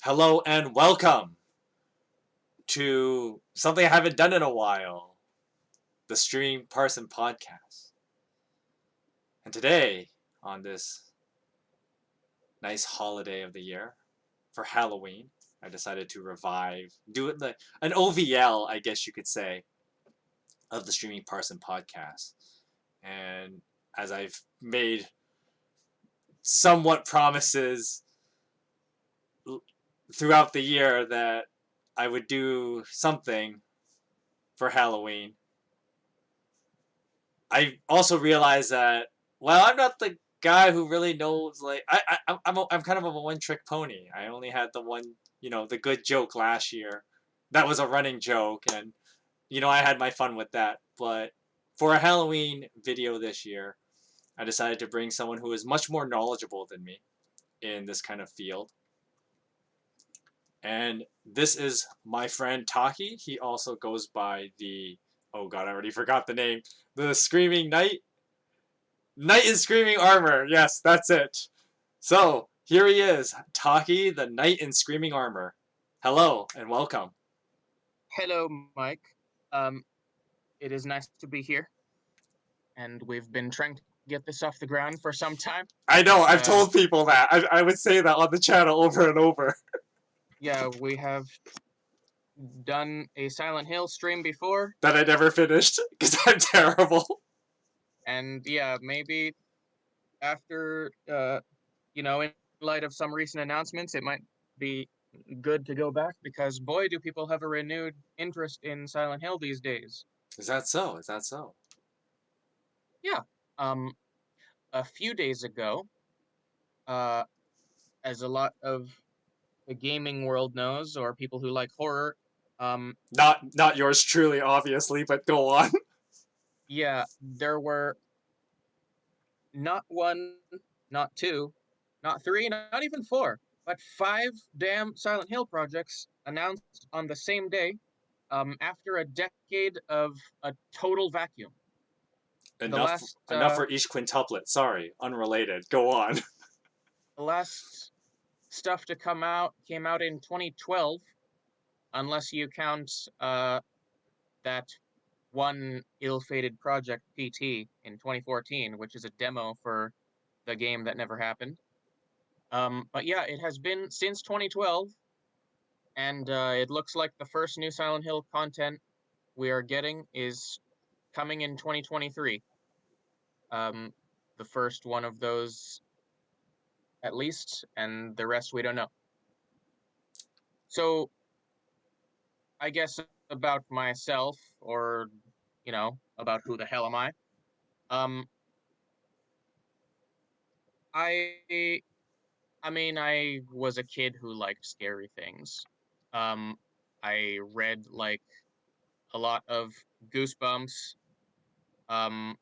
Hello and welcome to something I haven't done in a while, the Streaming Parson podcast. And today, on this nice holiday of the year for Halloween, I decided to do it like an OVL, I guess you could say, of the Streaming Parson podcast. And as I've made somewhat promises throughout the year that I would do something for Halloween, I also realized that while I'm not the guy who really knows, like I'm kind of a one trick pony. I only had the one, the good joke last year. That was a running joke, and I had my fun with that. But for a Halloween video this year, I decided to bring someone who is much more knowledgeable than me in this kind of field. And this is my friend Taki. He also goes by the, oh god, I already forgot the name. The Screaming Knight. Knight in Screaming Armor. Yes, that's it. So, here he is, Taki, the Knight in Screaming Armor. Hello, and welcome. Hello, Mike. Um, it is nice to be here, and we've been trying to get this off the ground for some time. I know, I've Uh, told people that. I would say that on the channel over and over. yeah, we have done a Silent Hill stream before, That I never finished, because I'm terrible. and yeah, maybe after, in light of some recent announcements, it might be good to go back because boy, do people have a renewed interest in Silent Hill these days. Is that so? Is that so? Yeah. Um, a few days ago, uh, as a lot of the gaming world knows, or people who like horror, um, Not yours truly, obviously, but go on. yeah, there were not one, not two, not three, not even four, but five damn Silent Hill projects announced on the same day, after a decade of a total vacuum. The enough last, enough for each quintuplet. Sorry, unrelated. Go on. the last stuff to come out came out in 2012, unless you count that one ill-fated project PT in 2014, which is a demo for the game that never happened. But yeah, it has been since 2012, and it looks like the first new Silent Hill content we are getting is coming in 2023. Um, the first one of those, at least, and the rest we don't know. So I guess about myself, or about who the hell am I? Um, I I mean, I was a kid who liked scary things. Um, I read like a lot of Goosebumps. Um,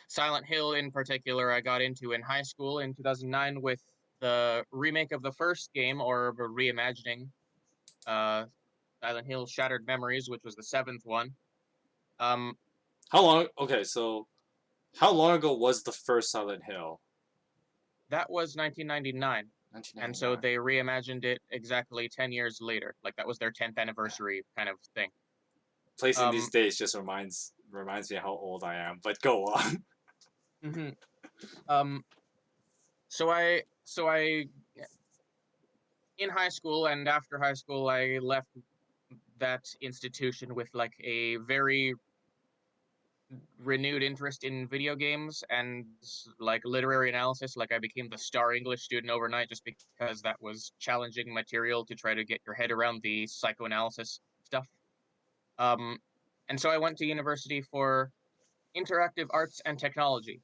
Silent Hill, in particular, I got into in high school in 2009 with the remake of the first game, or a reimagining, uh, Silent Hill Shattered Memories, which was the seventh one. Um, How long? Okay, so how long ago was the first Silent Hill? that was 1999. And so 1999. they reimagined it exactly 10 years later. Like that was their 10th anniversary kind of thing. Placing these Um, dates just reminds me how old I am. But go on. mhm. um, so I in high school and after high school I left that institution with like a very renewed interest in video games and like literary analysis. Like I became the star English student overnight just because that was challenging material to try to get your head around the psychoanalysis stuff. Um, and so I went to university for interactive arts and technology,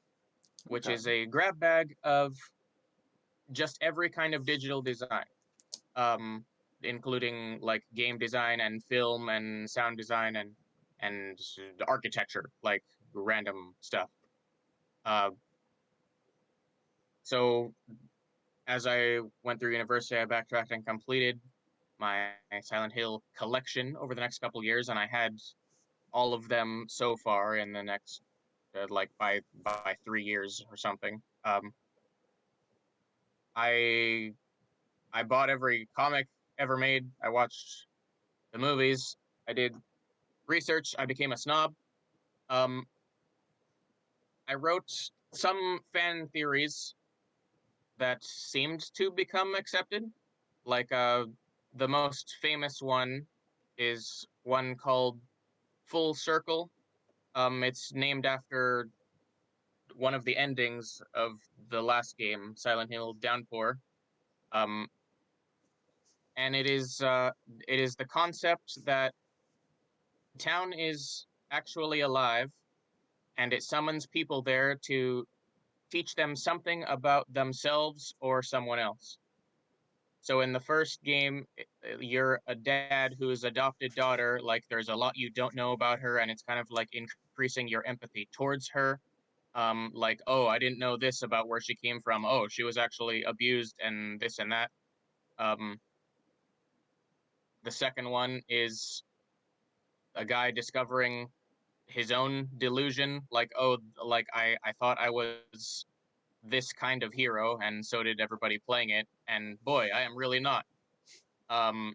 which Okay. is a grab bag of just every kind of digital design, um, including like game design and film and sound design and the architecture, like random stuff. Uh, so as I went through university, I backtracked and completed my Silent Hill collection over the next couple of years, and I had all of them so far in the next like by 3 years or something. I I bought every comic ever made. I watched the movies. I did research. I became a snob. Um, I wrote some fan theories that seemed to become accepted. Like the most famous one is one called Full Circle. It's named after one of the endings of the last game, Silent Hill Downpour. Um, and it is the concept that town is actually alive, and it summons people there to teach them something about themselves or someone else. So in the first game, you're a dad whose adopted daughter, like there's a lot you don't know about her, and it's kind of like increasing your empathy towards her. Like, oh, I didn't know this about where she came from. Oh, she was actually abused and this and that. Um, the second one is a guy discovering his own delusion, like, oh, like I thought I was this kind of hero, and so did everybody playing it, and boy, I am really not. Um,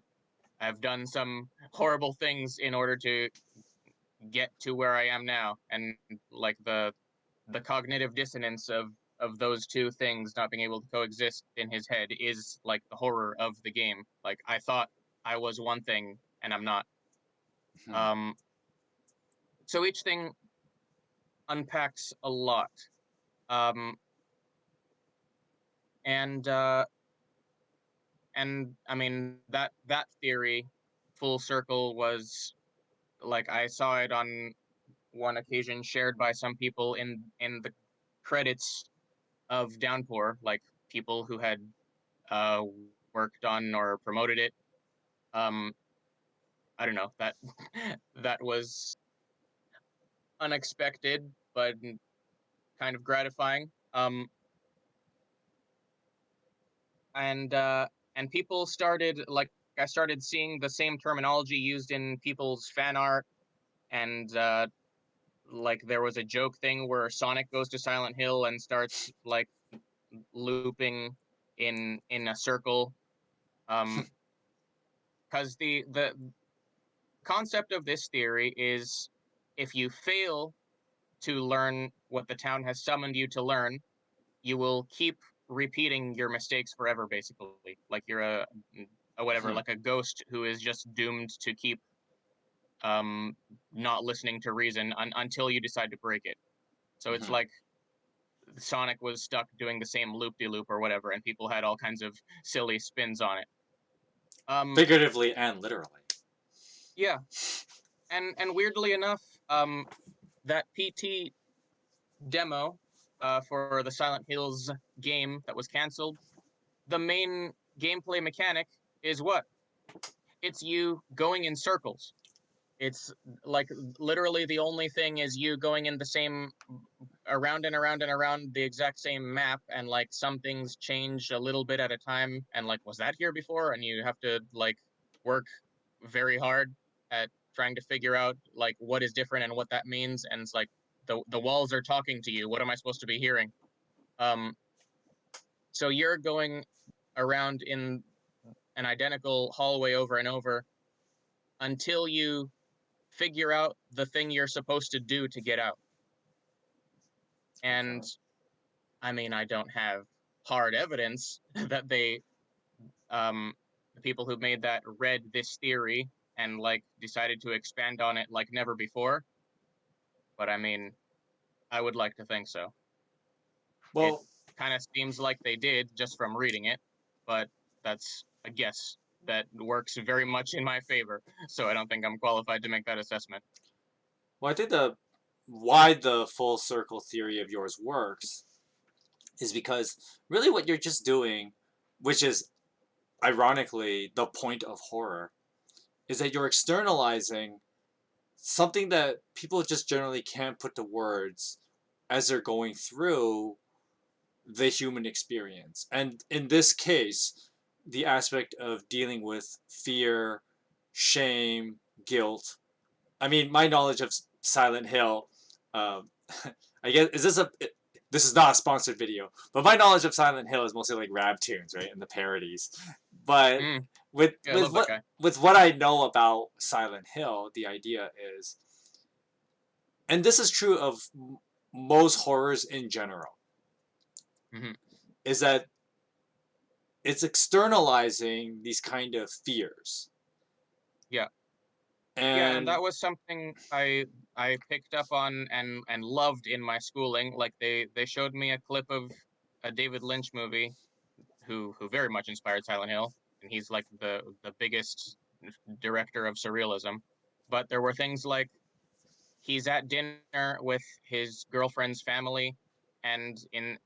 I've done some horrible things in order to get to where I am now, and like the cognitive dissonance of those two things not being able to coexist in his head is like the horror of the game. Like I thought I was one thing and I'm not. Hmm. Um, so each thing unpacks a lot. Um, and I mean that theory, full circle, was like I saw it on one occasion shared by some people in the credits of Downpour, like people who had uh, worked on or promoted it. Um, I don't know that that was unexpected, but kind of gratifying. And and people started like I started seeing the same terminology used in people's fan art, and like there was a joke thing where Sonic goes to Silent Hill and starts like looping in a circle. Um, because the concept of this theory is if you fail to learn what the town has summoned you to learn, you will keep repeating your mistakes forever, basically. Like you're a whatever, Hmm. like a ghost who is just doomed to keep um not listening to reason until you decide to break it. So it's Hmm. like Sonic was stuck doing the same loop de loop or whatever, and people had all kinds of silly spins on it. Um, Figuratively and literally. yeah, and weirdly enough, that PT demo for the Silent Hills game that was canceled, the main gameplay mechanic is what? It's you going in circles. It's like literally the only thing is you going in the same around and around and around the exact same map, and like some things change a little bit at a time, and like was that here before, and you have to like work very hard at trying to figure out like what is different and what that means, and it's like the walls are talking to you. What am I supposed to be hearing? um so you're going around in an identical hallway over and over until you figure out the thing you're supposed to do to get out. And Okay. I mean, I don't have hard evidence that they, um, the people who made that read this theory and like decided to expand on it like never before. But I mean, I would like to think so. It Well, kind of seems like they did just from reading it, but that's a guess that works very much in my favor. So I don't think I'm qualified to make that assessment. I think the why the full circle theory of yours works is because really what you're just doing, which is ironically the point of horror, is that you're externalizing something that people just generally can't put to words as they're going through the human experience. And in this case, the aspect of dealing with fear, shame, guilt. I mean, my knowledge of Silent Hill, um, I guess, this is not a sponsored video, but my knowledge of Silent Hill is mostly like rap tunes, right? And the parodies. But Mm. with Yeah, I love that what guy. with what I know about Silent Hill, the idea is, and this is true of most horrors in general, Hmm. is that it's externalizing these kind of fears. Yeah. Yeah, and And that was something I picked up on and loved in my schooling. Like they showed me a clip of a David Lynch movie who very much inspired Silent Hill, and he's like the biggest director of surrealism. But there were things like he's at dinner with his girlfriend's family, and in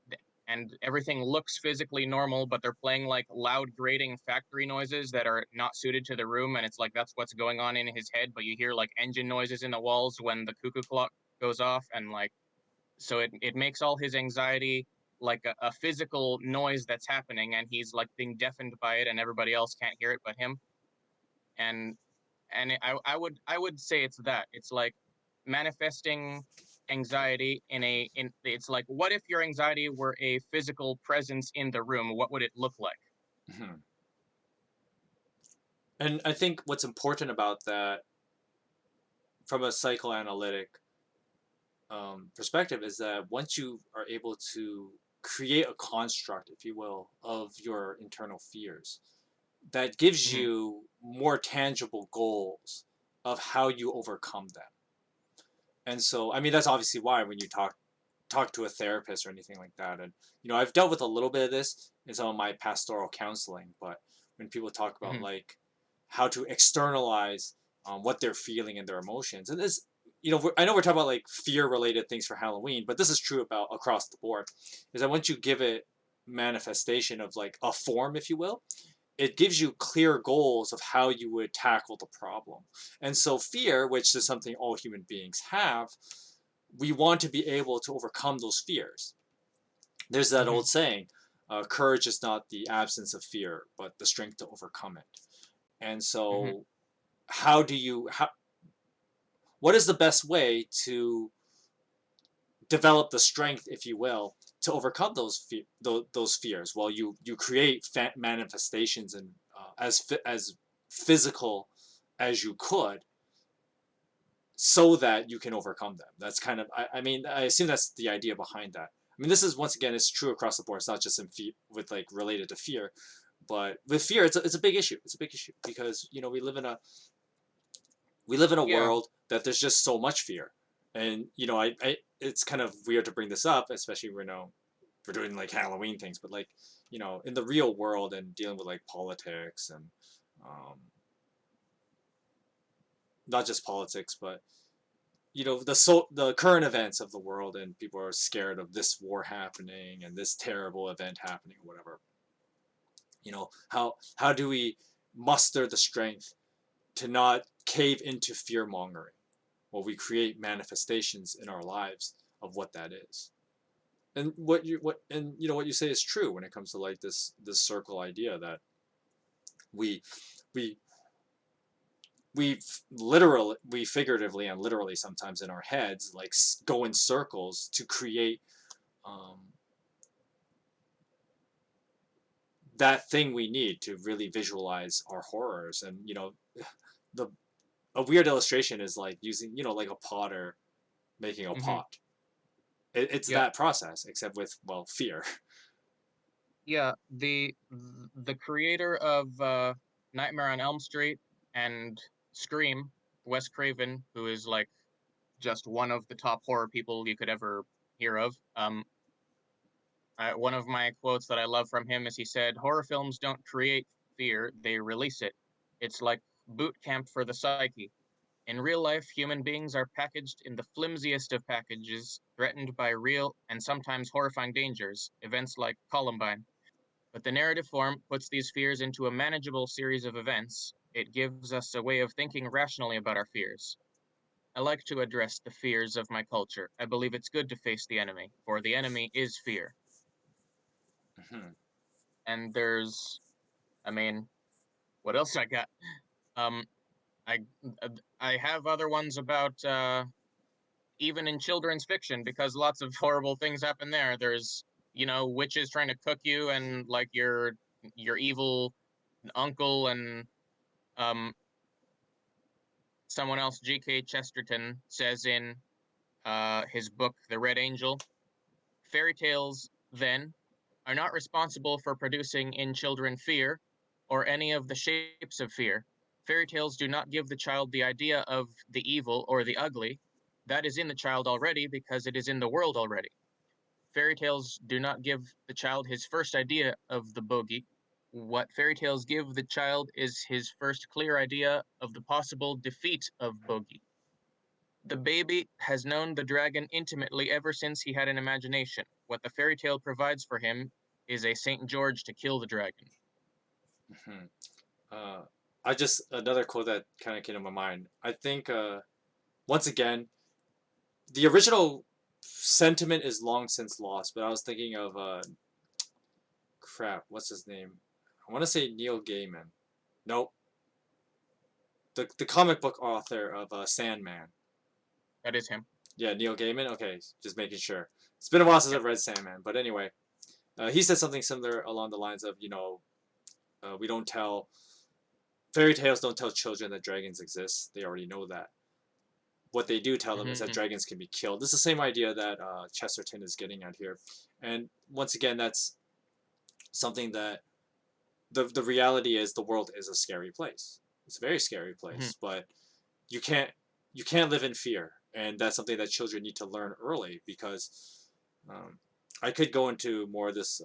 and everything looks physically normal, but they're playing like loud grating factory noises that are not suited to the room, and it's like that's what's going on in his head, but you hear like engine noises in the walls when the cuckoo clock goes off, and like so it makes all his anxiety like a physical noise that's happening, and he's like being deafened by it, and everybody else can't hear it but him. And I would say it's that it's like manifesting anxiety in it's like, what if your anxiety were a physical presence in the room? What would it look like? mhm. And I think what's important about that from a psychoanalytic perspective is that once you are able to create a construct, if you will, of your internal fears, that gives Hmm. you more tangible goals of how you overcome them. And so, I mean, that's obviously why when you talk to a therapist or anything like that, and I've dealt with a little bit of this in some of my pastoral counseling, but when people talk about Hmm. like how to externalize what they're feeling and their emotions, and this, I know we're talking about like fear related things for Halloween, but this is true about across the board, is that once you give it manifestation of like a form, if you will, it gives you clear goals of how you would tackle the problem. And so fear, which is something all human beings have, we want to be able to overcome those fears. There's that Hmm. old saying, courage is not the absence of fear, but the strength to overcome it. And Hmm. so what is the best way to develop the strength, if you will, to overcome those fears? Well, you create manifestations and as physical as you could, so that you can overcome them. That's kind of, I mean, I assume that's the idea behind that. I mean, this is, once again, it's true across the board. It's not just with like related to fear, but with fear, it's a big issue. It's a big issue because we live in a Yeah. world that there's just so much fear, and it's kind of weird to bring this up, especially when we're doing like Halloween things, but like in the real world and dealing with like politics and um, not just politics, but the current events of the world, and people are scared of this war happening and this terrible event happening or whatever. How do we muster the strength to not cave into fear mongering? Well, we create manifestations in our lives of what that is. And what you say is true when it comes to like this circle idea that we we we figuratively and literally sometimes in our heads like go in circles to create um, that thing we need to really visualize our horrors. And the a weird illustration is like using like a potter making a Hmm. pot. It's Yeah. that process, except with, well, fear. Yeah. The creator of Nightmare on Elm Street and Scream, Wes Craven, who is like just one of the top horror people you could ever hear of. One of my quotes that I love from him is he said, "Horror films don't create fear, they release it. It's like boot camp for the psyche. In real life, human beings are packaged in the flimsiest of packages, threatened by real and sometimes horrifying dangers, events like Columbine. But the narrative form puts these fears into a manageable series of events. It gives us a way of thinking rationally about our fears. I like to address the fears of my culture. I believe it's good to face the enemy, for the enemy is fear." Mhm. And there's, I mean, what else I got? Um, I I have other ones about even in children's fiction, because lots of horrible things happen there. There's witches trying to cook you, and like your evil an uncle and um, someone else, G.K. Chesterton, says in his book, The Red Angel, fairy tales, then, are not responsible for producing in children fear or any of the shapes of fear. Fairy tales do not give the child the idea of the evil or the ugly. That is in the child already because it is in the world already. Fairy tales do not give the child his first idea of the bogey. What fairy tales give the child is his first clear idea of the possible defeat of bogey. The baby has known the dragon intimately ever since he had an imagination. What the fairy tale provides for him is a St. George to kill the dragon. Mhm. I just another quote that kind of came to my mind. I think once again the original sentiment is long since lost, but I was thinking of crap, what's his name? I want to say Neil Gaiman. Nope, the comic book author of Sandman. That is him. Yeah, Neil Gaiman. Okay, just making sure. It's been a while since Yep. I've read Sandman, but anyway, he said something similar along the lines of, we don't tell fairy tales don't tell children that dragons exist. They already know that. What they do tell them is that Mm-hmm. dragons can be killed. This is the same idea that Chesterton is getting at here, and once again, that's something that the reality is the world is a scary place. It's a very scary Mm-hmm. place, but you can't you can't live in fear, and that's something that children need to learn early because um, I could go into more of this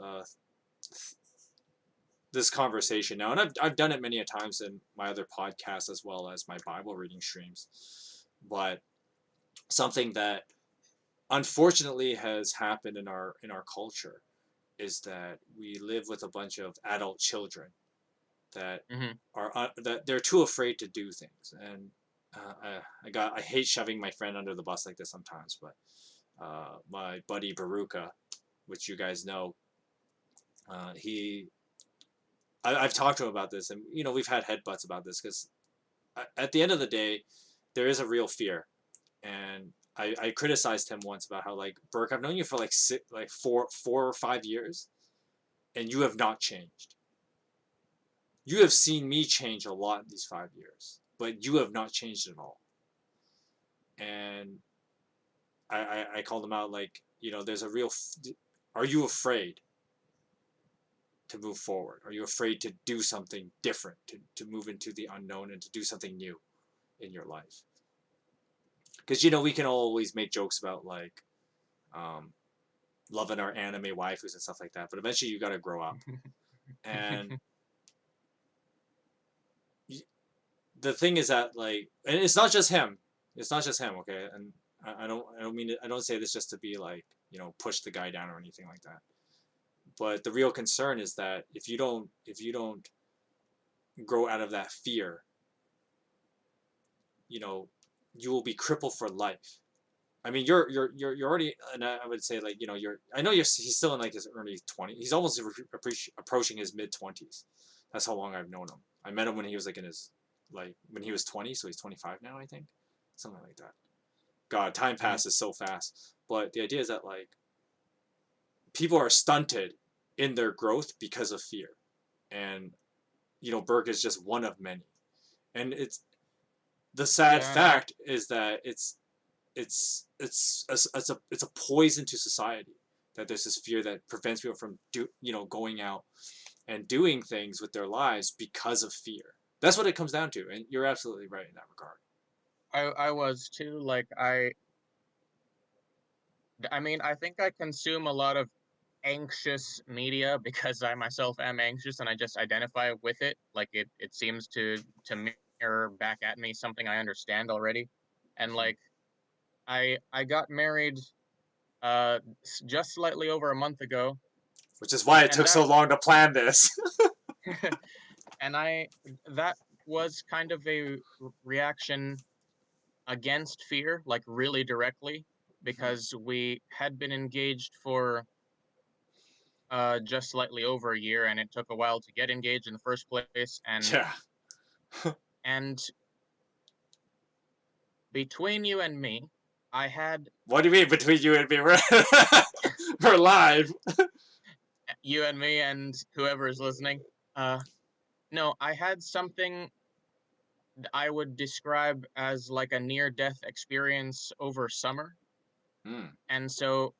conversation now, and I've done it many a times in my other podcasts as well as my Bible reading streams, but something that unfortunately has happened in our culture is that we live with a bunch of adult children that Mm-hmm. that they're too afraid to do things. And I hate shoving my friend under the bus like this sometimes, but my buddy Baruka, which you guys know, he I've talked to him about this, and we've had headbutts about this because at the end of the day, there is a real fear, and I criticized him once about how, like, Burke, I've known you for like four or 5 years, and you have not changed. You have seen me change a lot in these 5 years, but you have not changed at all. And I called him out, like, there's a real. Are you afraid to move forward? Are you afraid to do something different, to move into the unknown and to do something new in your life? Because we can always make jokes about, like, um, loving our anime waifus and stuff like that, but eventually you got to grow up. And the thing is that, like, and it's not just him. It's not just him, okay? And I don't mean I don't say this just to be like, push the guy down or anything like that. But the real concern is that if you don't grow out of that fear, you know, you will be crippled for life. I mean, you're already, and I would say, like, I know he's still in like his early 20s. He's almost approaching his mid 20s. That's how long I've known him. I met him when he was like in his, like, when he was 20, so he's 25 now, I think, something like that. God, time Mm-hmm. passes so fast. But the idea is that, like, people are stunted in their growth because of fear, and Burke is just one of many. And it's the sad Yeah, and I fact is that it's a poison to society, that there's this fear that prevents people from going out and doing things with their lives because of fear. That's what it comes down to, and you're absolutely right in that regard. I was too. Like I mean, I think I consume a lot of anxious media because I myself am anxious and I just identify with it. Like it seems to mirror back at me something I understand already. And Mhm. like I got married just slightly over a month ago, Which is why it and took so long to plan this. and that was kind of a reaction against fear, like really directly, because we had been engaged for just slightly over a year, and it took a while to get engaged in the first place. Yeah. And between you and me, I had What do you mean between you and me? We're live. you and me and whoever is listening. Uh, No, I had something I would describe as like a near death experience over summer. Mm. And so,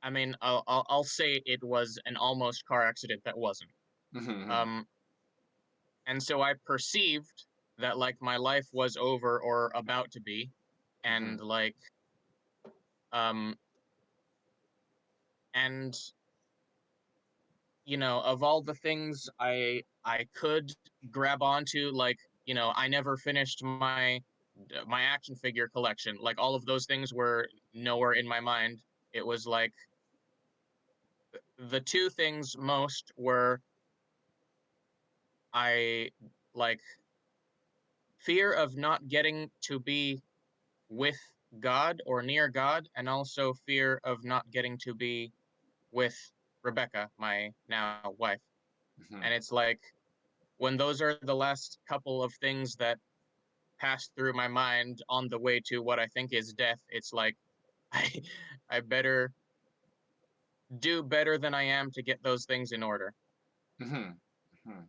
I mean, I'll say it was an almost car accident that wasn't. Mm-hmm. Um, and so I perceived that like my life was over or about to be, Mm-hmm. and like, um, and of all the things I could grab onto, like, I never finished my action figure collection. Like all of those things were nowhere in my mind. It was like the two things most were I like fear of not getting to be with God or near God, and also fear of not getting to be with Rebecca, my now wife. Mm-hmm. And it's like when those are the last couple of things that passed through my mind on the way to what I think is death, it's like I I better do better than I am to get those things in order. Mm-hmm. Mm-hmm.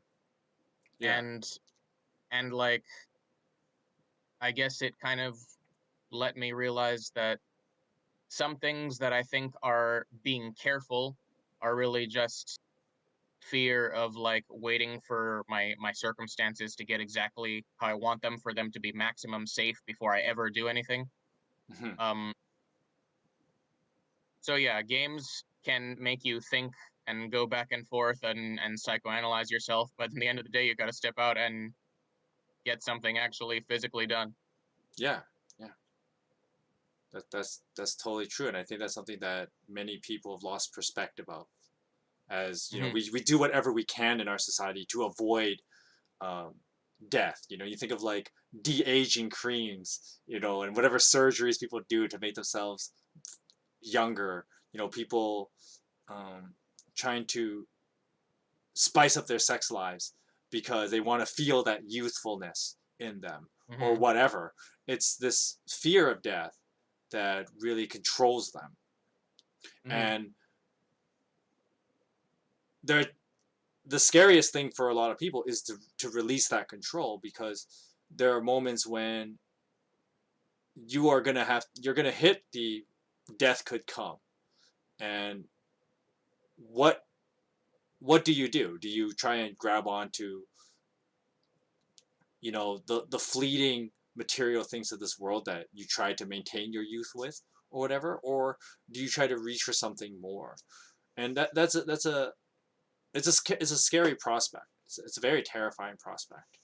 Yeah. And like I guess it kind of let me realize that some things that I think are being careful are really just fear of like waiting for my circumstances to get exactly how I want them for them to be maximum safe before I ever do anything. Mm-hmm. Um so yeah, games can make you think and go back and forth and psychoanalyze yourself, but in the end of the day you got to step out and get something actually physically done. Yeah. Yeah. That's totally true, and I think that's something that many people have lost perspective of. As you know, Mhm. we do whatever we can in our society to avoid um, death. You know, you think of like de-aging creams, you know, and whatever surgeries people do to make themselves younger. You know, people um, trying to spice up their sex lives because they want to feel that youthfulness in them or Mhm. whatever. It's this fear of death that really controls them. Mhm. And they're, the scariest thing for a lot of people is to release that control, because there are moments when you're gonna hit the death could come. And what what do you do? Do you try and grab onto, you know, the fleeting material things of this world that you try to maintain your youth with or whatever, or do you try to reach for something more? And that's a it's a scary prospect. It's a very terrifying prospect.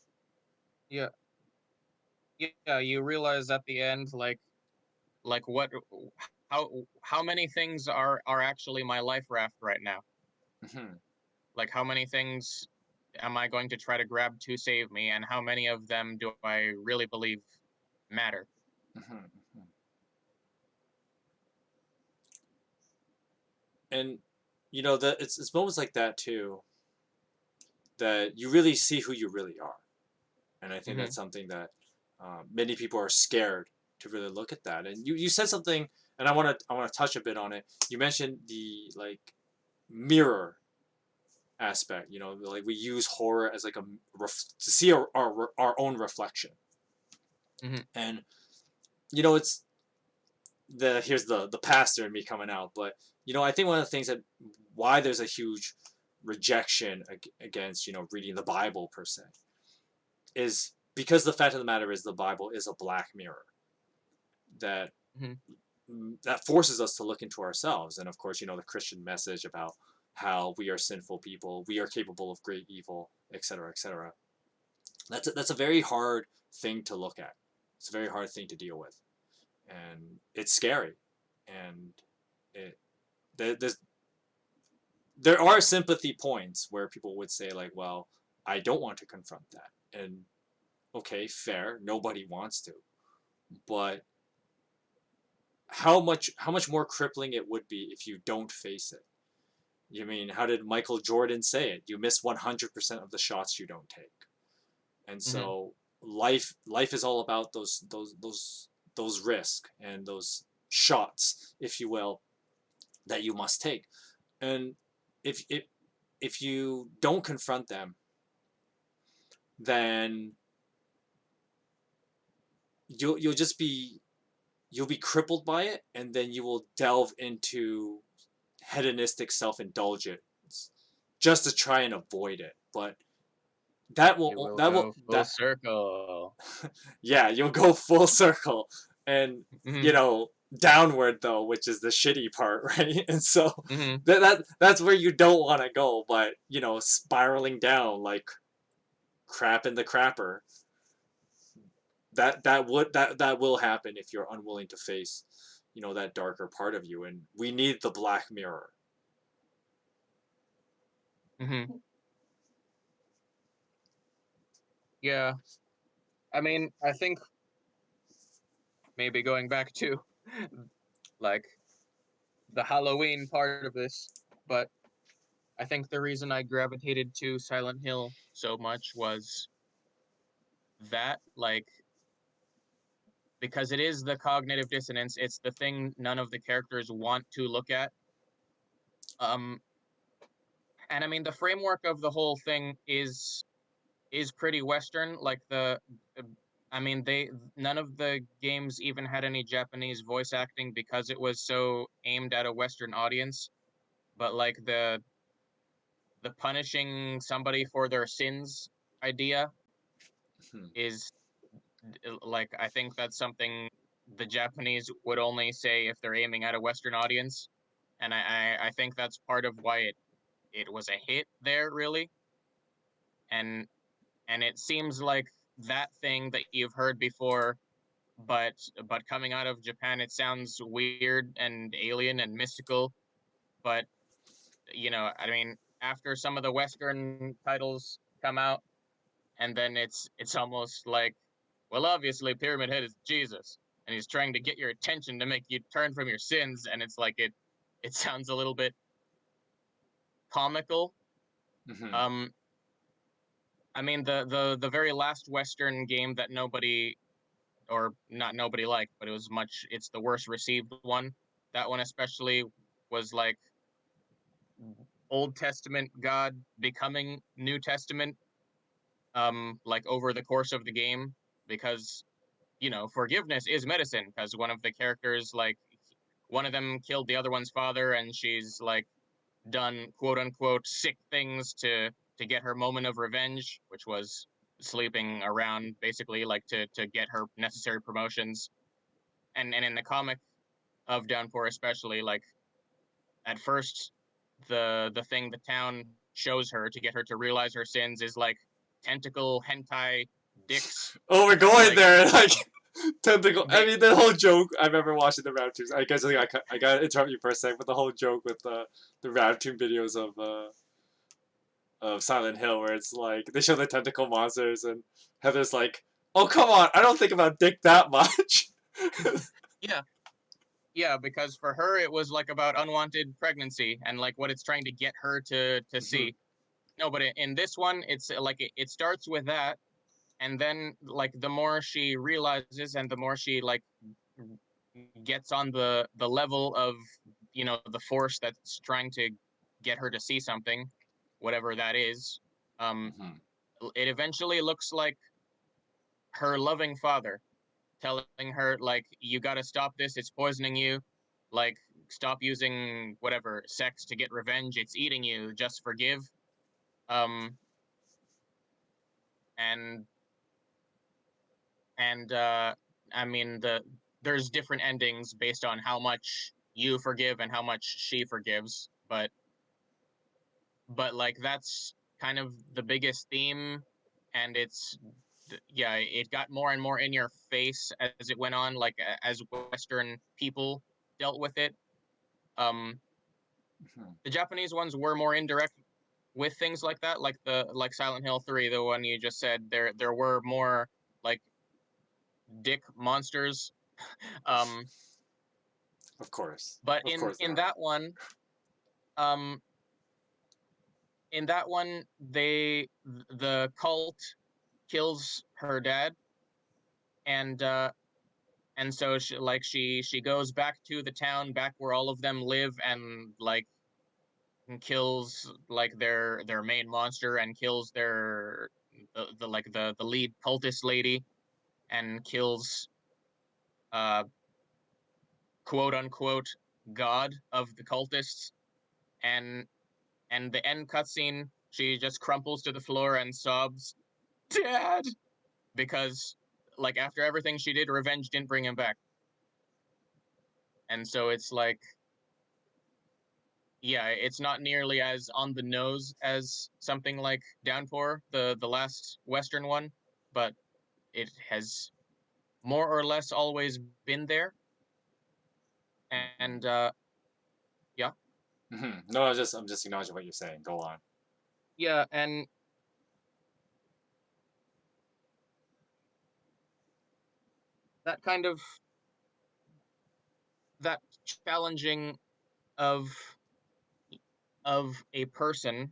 Yeah. Yeah, you realize at the end like what how many things are actually my life raft right now? Mm-hmm. Like how many things am I going to try to grab to save me, and how many of them do I really believe matter? Mm-hmm. Mm-hmm. And you know that it's moments like that too that you really see who you really are. And I think that's Mhm. something that many people are scared to really look at that. And you said something, and I want to touch a bit on it. You mentioned the like mirror aspect. You know, like we use horror as like to see our own reflection. Mhm. And you know, it's the here's the pastor in me coming out. But you know, I think one of the things that why there's a huge rejection against, you know, reading the Bible per se, is because the fact of the matter is the Bible is a black mirror that Mhm. that forces us to look into ourselves. And of course, you know, the Christian message about how we are sinful people, we are capable of great evil, etc., etc. That's a very hard thing to look at. It's a very hard thing to deal with, and it's scary. And it there's there are sympathy points where people would say like, well, I don't want to confront that. And okay, fair, nobody wants to. But how much more crippling it would be if you don't face it. You mean, how did Michael Jordan say it? You miss 100% of the shots you don't take. And Mhm. so life is all about those risks and those shots, if you will, that you must take. And if you don't confront them, then you'll just be you'll be crippled by it, and then you will delve into hedonistic self-indulgence just to try and avoid it. But You will go full that circle. yeah, you'll go full circle, and Hmm. downward though, which is the shitty part, right? And so Hmm. that's where you don't want to go, but spiraling down like crap in the crapper, that will happen if you're unwilling to face that darker part of you, and we need the black mirror. Hmm. Yeah. I mean, I think maybe going back to like the Halloween part of this, but I think the reason I gravitated to Silent Hill so much was that, like, because it is the cognitive dissonance, it's the thing none of the characters want to look at. Um, and I mean, the framework of the whole thing is pretty Western. Like uh, I mean, they none of the games even had any Japanese voice acting because it was so aimed at a Western audience. But like the punishing somebody for their sins idea Hmm. is like I think that's something the Japanese would only say if they're aiming at a Western audience, and I think that's part of why it was a hit there really, and it seems like that thing that you've heard before, but coming out of Japan, it sounds weird and alien and mystical, but I mean, after some of the Western titles come out, and then it's almost like, well, obviously Pyramid Head is Jesus, and he's trying to get your attention to make you turn from your sins, and it's like it sounds a little bit comical. Hmm. um I mean, the very last Western game that nobody, or not nobody liked, but it's the worst received one. That one especially was like Old Testament God becoming New Testament, like over the course of the game, because forgiveness is medicine, because one of the characters, like, one of them killed the other one's father, and she's like done quote unquote sick things to get her moment of revenge, which was sleeping around basically, like to get her necessary promotions. And in the comic of Downpour especially, like, at first the thing the town shows her to get her to realize her sins is like tentacle hentai dicks, Oh, we're going like there. Like tentacle. I they mean, the whole joke. I remember watching the Raptors. I guess I got to interrupt you for a second, but the whole joke with the Raptor videos of Silent Hill, where it's like they show the tentacle monsters, and Heather's like, "Oh, come on! I don't think about dick that much." yeah. Yeah, because for her it was like about unwanted pregnancy and like what it's trying to get her to Mhm. see. No, but in this one, it's like it starts with that, and then like the more she realizes and the more she like gets on the level of the force that's trying to get her to see something, whatever that is, um, Mhm. it eventually looks like her loving father telling her, like, you got to stop this, it's poisoning you, like, stop using whatever sex to get revenge, it's eating you, just forgive. um and and I mean, there's different endings based on how much you forgive and how much she forgives, but like that's kind of the biggest theme, and yeah, it got more and more in your face as it went on, like as Western people dealt with it. um Mhm. the Japanese ones were more indirect with things like that, like Silent Hill 3, the one you just said. There were more like dick monsters. um but Of course, there in are. that one, um the cult kills her dad, and so she goes back to the town back where all of them live, and like kills like their main monster, and kills the lead cultist lady and kills uh quote unquote god of the cultists, and the end cutscene, she just crumples to the floor and sobs, "Dad," because like after everything she did, revenge didn't bring him back. And so it's like, yeah, it's not nearly as on the nose as something like Downpour, the last Western one, but it has more or less always been there. Mhm. And yeah, No, I'm just acknowledging what you're saying. Go on. yeah, and that kind of that challenging of a person,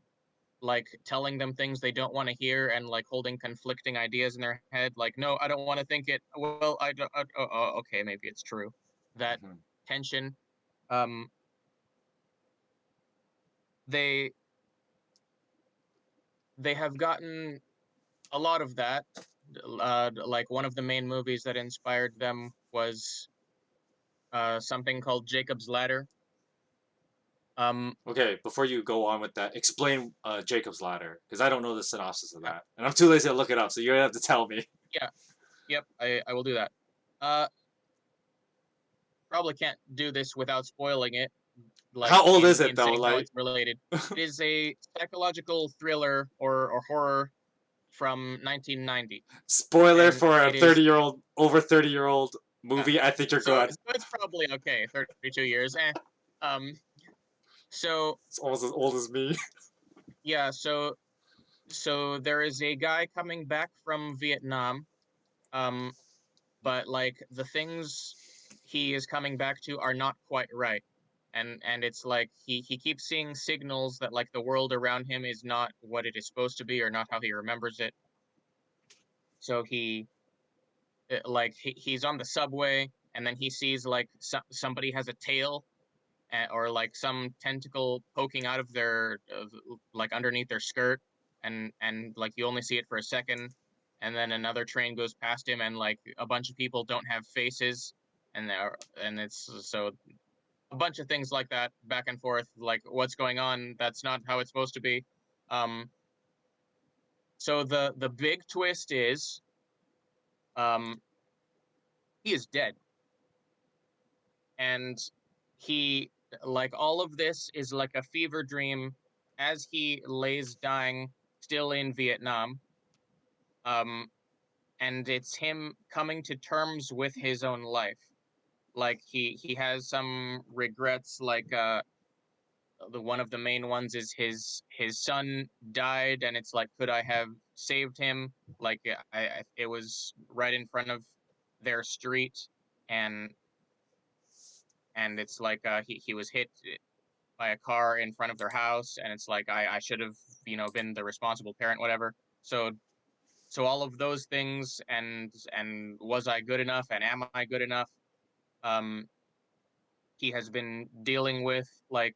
like telling them things they don't want to hear and like holding conflicting ideas in their head, like, no, I don't want to think it, well, I don't, okay, maybe it's true. That Mhm. tension, um they have gotten a lot of that. Like one of the main movies that inspired them was something called Jacob's Ladder. um Okay, before you go on with that, explain Jacob's Ladder because I don't know the synopsis of yeah, that, and I'm too lazy to look it up. So you're gonna have to tell me. yeah, yep, I will do that. uh Probably can't do this without spoiling it, like How old is it in though? saying how Like, it's related. It is a psychological thriller or horror from 1990, spoiler and for a it is 30-year-old, over 30-year-old yeah. movie. I think you're So good. so it's probably okay. 32 years, eh. Um. So It's almost as old as me. yeah. So there is a guy coming back from Vietnam. Um. But like the things he is coming back to are not quite right. And it's like he keeps seeing signals that like the world around him is not what it is supposed to be or not how he remembers it. So like he's on the subway and then he sees like somebody has a tail, or like some tentacle poking out of their like underneath their skirt, and like you only see it for a second, and then another train goes past him and like a bunch of people don't have faces, and it's so a bunch of things like that back and forth, like what's going on, that's not how it's supposed to be. um so the big twist is, um he is dead, and he like all of this is like a fever dream as he lays dying still in Vietnam. um and it's him coming to terms with his own life. Like he has some regrets, like the one of the main ones is his son died, and it's like, could I have saved him? Like it was right in front of their street, and it's like he was hit by a car in front of their house, and it's like I should have, been the responsible parent, whatever. So all of those things, and was I good enough, and am I good enough? um he has been dealing with like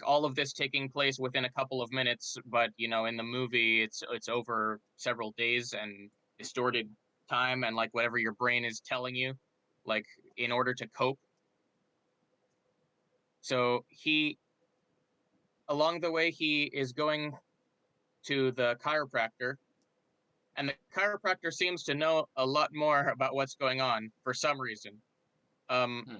all of this taking place within a couple of minutes, but in the movie it's over several days and distorted time, and like whatever your brain is telling you, like in order to cope. So he along the way he is going to the chiropractor, and the chiropractor seems to know a lot more about what's going on for some reason. Um, Hmm.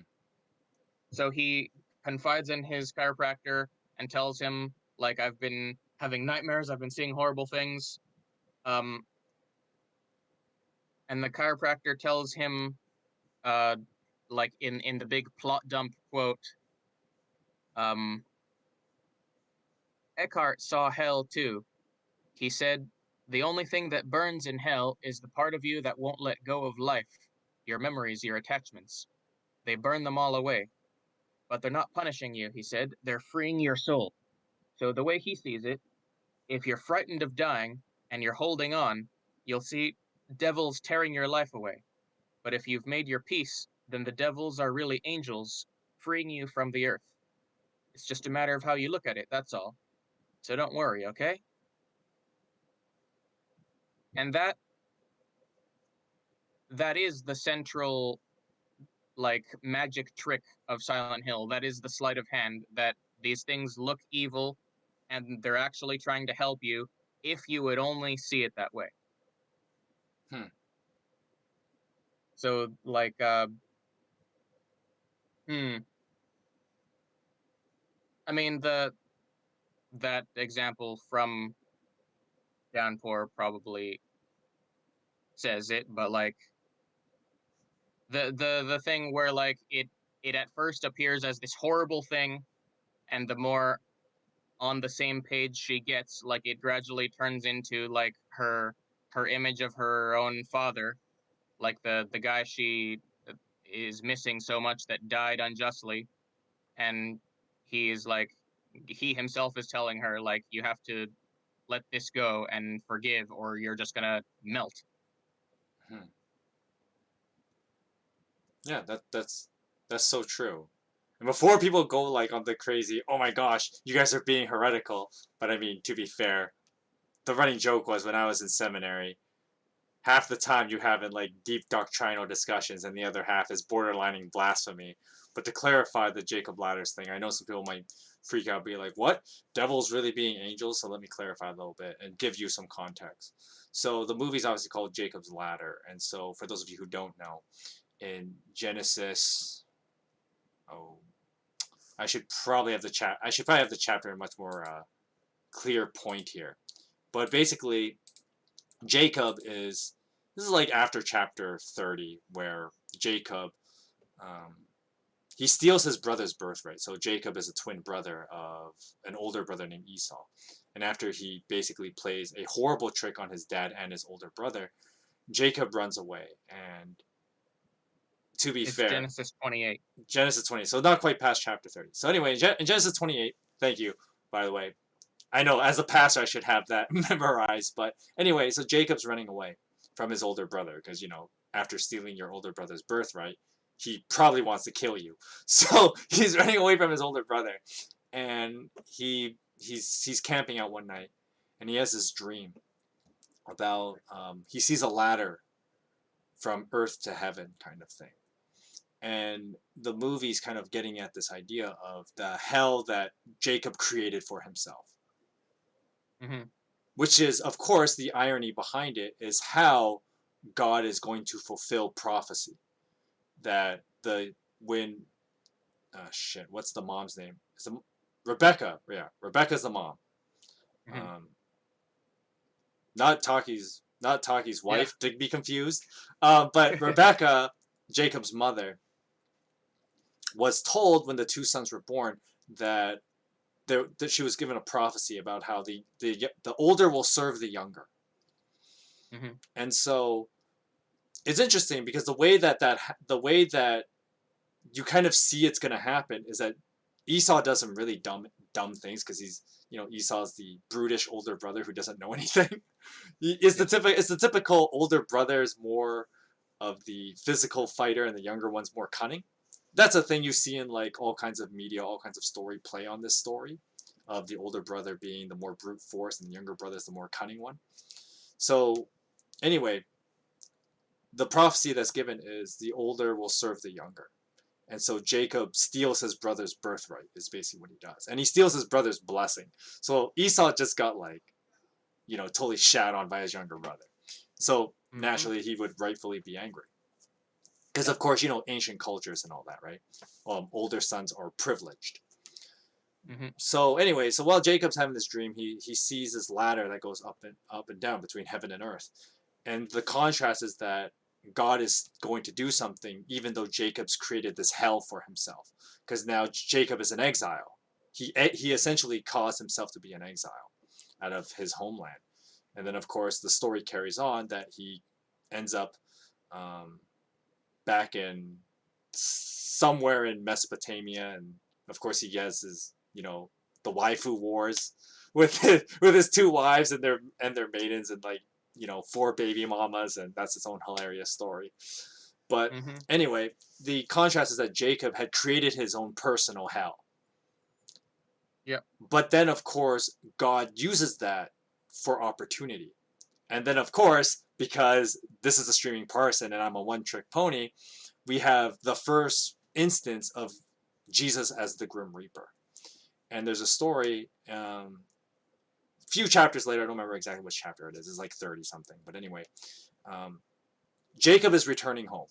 so he confides in his chiropractor and tells him, like, I've been having nightmares, I've been seeing horrible things. Um, and the chiropractor tells him, uh, like in the big plot dump quote, um, Eckhart saw hell too. He said, the only thing that burns in hell is the part of you that won't let go of life, your memories, your attachments. They burn them all away. But they're not punishing you, he said. They're freeing your soul. So the way he sees it, if you're frightened of dying and you're holding on, you'll see devils tearing your life away. But if you've made your peace, then the devils are really angels freeing you from the earth. It's just a matter of how you look at it, that's all. So don't worry, okay? And that is the central, like, magic trick of Silent Hill. That is the sleight of hand, that these things look evil and they're actually trying to help you if you would only see it that way. Hmm. So, like, hmm, I mean, the that example from Downpour probably says it, but like the thing where like it at first appears as this horrible thing, and the more on the same page she gets, like it gradually turns into like her image of her own father, like the guy she is missing so much that died unjustly, and he's like he himself is telling her like you have to let this go and forgive or you're just gonna melt. Hmm. Yeah, that's so true. And before people go like on the crazy, oh my gosh, you guys are being heretical. But I mean, to be fair, the running joke was when I was in seminary, half the time you have in like deep doctrinal discussions, and the other half is borderlining blasphemy. But to clarify the Jacob ladders thing, I know some people might freak out, be like, "What? Devils really being angels?" So let me clarify a little bit and give you some context. So the movie's obviously called Jacob's Ladder, and so for those of you who don't know, in Genesis, oh, I should probably have the chat. I should probably have the chapter in much more clear point here. But basically, Jacob is this is like after chapter 30, where Jacob um, he steals his brother's birthright. So Jacob is a twin brother of an older brother named Esau, and after he basically plays a horrible trick on his dad and his older brother, Jacob runs away. And to be It's fair, Genesis 28. Genesis 20, so not quite past chapter 30. So anyway, in Genesis 28, thank you, by the way. I know as a pastor I should have that memorized, but anyway, so Jacob's running away from his older brother because, after stealing your older brother's birthright, he probably wants to kill you. So he's running away from his older brother, and he's camping out one night, and he has this dream about he sees a ladder from earth to heaven kind of thing, and the movie's kind of getting at this idea of the hell that Jacob created for himself, Hmm. which is, of course, the irony behind it is how God is going to fulfill prophecy. That the when shit, what's the mom's name? Is it Rebecca? Yeah, Rebecca's the mom. Hmm. Um, not Taki's Yeah. wife to be confused. But Rebecca, Jacob's mother, was told when the two sons were born that that she was given a prophecy about how the older will serve the younger. Hmm. And so it's interesting because the way that you kind of see it's going to happen is that Esau does some really dumb things because he's Esau's the brutish older brother who doesn't know anything. Yeah. It's the typical older brother is more of the physical fighter and the younger one's more cunning. That's a thing you see in like all kinds of media, all kinds of story play on this story of the older brother being the more brute force and the younger brother is the more cunning one. So anyway, the prophecy that's given is the older will serve the younger. And so Jacob steals his brother's birthright, is basically what he does. And he steals his brother's blessing. So Esau just got like, totally shat on by his younger brother. So Hmm. naturally he would rightfully be angry. Because Yeah. of course, ancient cultures and all that, right? Older sons are privileged. Hmm. So anyway, so while Jacob's having this dream, he sees this ladder that goes up and down between heaven and earth. And the contrast is that God is going to do something, even though Jacob's created this hell for himself, because now Jacob is in exile. He essentially caused himself to be in exile out of his homeland, and then of course the story carries on that he ends up um, back in somewhere in Mesopotamia, and of course he has his the waifu wars with his two wives and their maidens and like four baby mamas, and that's its own hilarious story. But Hmm. anyway, the contrast is that Jacob had created his own personal hell, Yeah. but then of course God uses that for opportunity. And then, of course, because this is a streaming Parson and I'm a one-trick pony, we have the first instance of Jesus as the Grim Reaper. And there's a story, few chapters later, I don't remember exactly which chapter it is. It's like 30 something. But anyway, um, Jacob is returning home.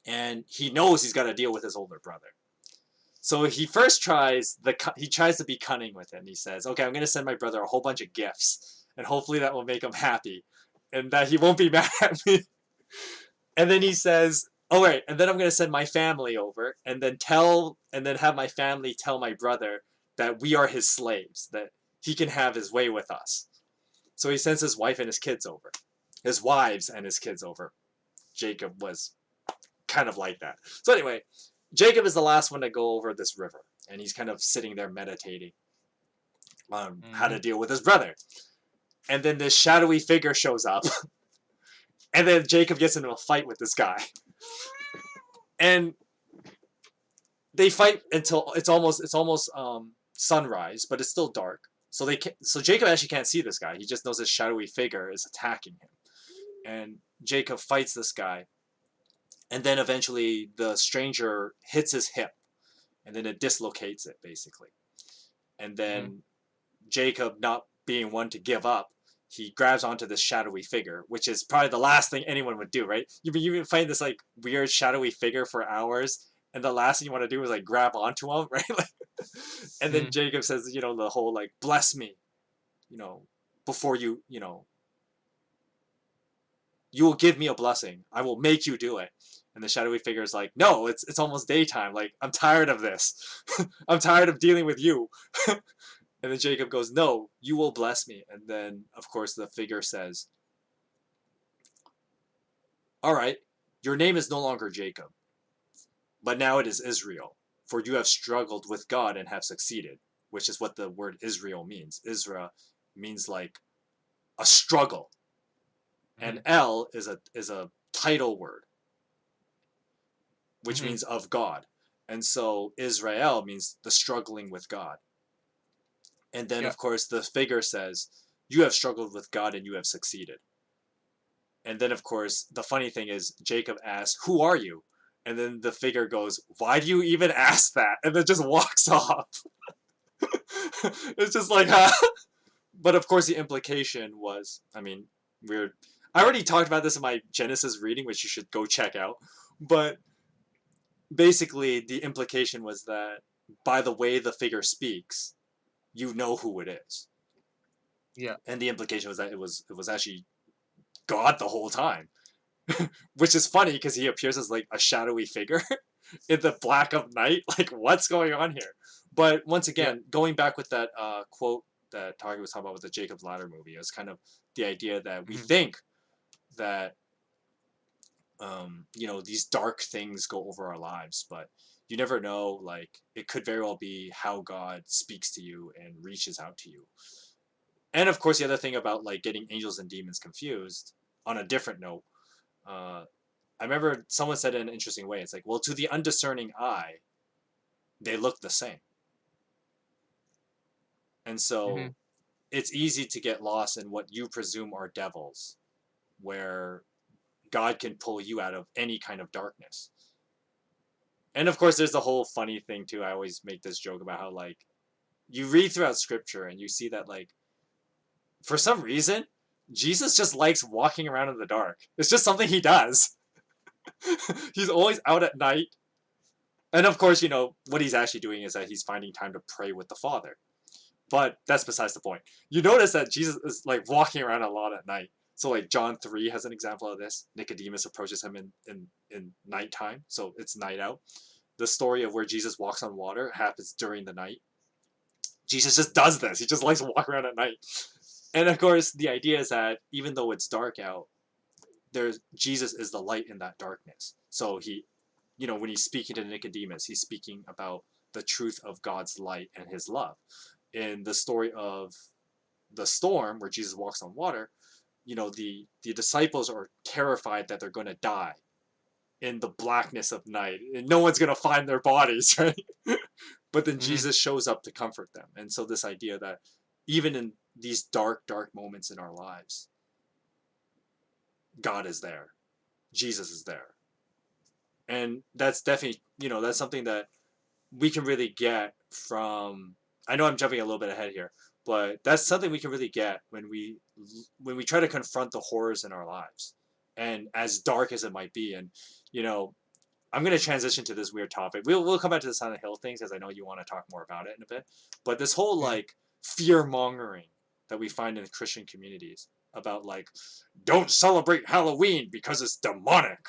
And he knows he's got to deal with his older brother. So he first tries to be cunning with it. And he says, "Okay, I'm going to send my brother a whole bunch of gifts, and hopefully that will make him happy, and that he won't be mad at me." And then he says, "Oh wait, and then I'm going to send my family over, and then have my family tell my brother that we are his slaves, that he can have his way with us." So he sends his wife and his kids over, his wives and his kids over. Jacob was kind of like that. So anyway, Jacob is the last one to go over this river, and he's kind of sitting there meditating on how to deal with his brother. And then this shadowy figure shows up, and then Jacob gets into a fight with this guy. And they fight until it's almost sunrise, but it's still dark. So Jacob actually can't see this guy. He just knows this shadowy figure is attacking him. And Jacob fights this guy. And then eventually the stranger hits his hip, and then it dislocates it, basically. And then Jacob, not being one to give up, he grabs onto this shadowy figure, which is probably the last thing anyone would do, right? You've been fighting this like weird shadowy figure for hours, and the last thing you want to do is like grab onto him, right? And then Jacob says, the whole like, "Bless me, before you will give me a blessing. I will make you do it." And the shadowy figure is like, "No, it's almost daytime. Like, I'm tired of this. I'm tired of dealing with you." And then Jacob goes, "No, you will bless me." And then, of course, the figure says, "All right, your name is no longer Jacob, but now it is Israel, for you have struggled with God and have succeeded," which is what the word Israel means. Israel means like a struggle. And El is a title word, which means of God. And so Israel means the struggling with God. And then, of course, the figure says, "You have struggled with God and you have succeeded." And then, of course, the funny thing is, Jacob asks, "Who are you?" And then the figure goes, "Why do you even ask that?" And then just walks off. It's just like, huh? But of course, the implication was, weird. I already talked about this in my Genesis reading, which you should go check out. But basically, the implication was that by the way the figure speaks, you know who it is. Yeah. And the implication was that it was actually God the whole time. Which is funny because he appears as like a shadowy figure in the black of night. Like, what's going on here? But once again, going back with that quote that Taki was talking about with the Jacob's Ladder movie, it's kind of the idea that we think that these dark things go over our lives, but you never know. Like, it could very well be how God speaks to you and reaches out to you. And of course, the other thing about like getting angels and demons confused, on a different note, I remember someone said it in an interesting way. It's like, well, to the undiscerning eye, they look the same. And so it's easy to get lost in what you presume are devils, where God can pull you out of any kind of darkness. And of course, there's the whole funny thing too. I always make this joke about how, like, you read throughout scripture and you see that, like, for some reason, Jesus just likes walking around in the dark. It's just something he does. He's always out at night. And of course, what he's actually doing is that he's finding time to pray with the Father. But that's besides the point. You notice that Jesus is like walking around a lot at night. So like John 3 has an example of this. Nicodemus approaches him in nighttime, so it's night out. The story of where Jesus walks on water happens during the night. Jesus just does this. He just likes to walk around at night. And of course, the idea is that even though it's dark out, Jesus is the light in that darkness. So he, when he's speaking to Nicodemus, he's speaking about the truth of God's light and his love. In the story of the storm, where Jesus walks on water, the disciples are terrified that they're going to die in the blackness of night, and no one's going to find their bodies, right? But then Jesus shows up to comfort them. And so this idea that even in these dark moments in our lives, God is there, Jesus is there, and that's definitely, that's something that we can really get from. I know I'm jumping a little bit ahead here, but that's something we can really get when we try to confront the horrors in our lives, and as dark as it might be. And you know, I'm going to transition to this weird topic. We'll come back to the Silent Hill things because I know you want to talk more about it in a bit. But this whole Yeah. like fear mongering that we find in Christian communities about like don't celebrate Halloween because it's demonic.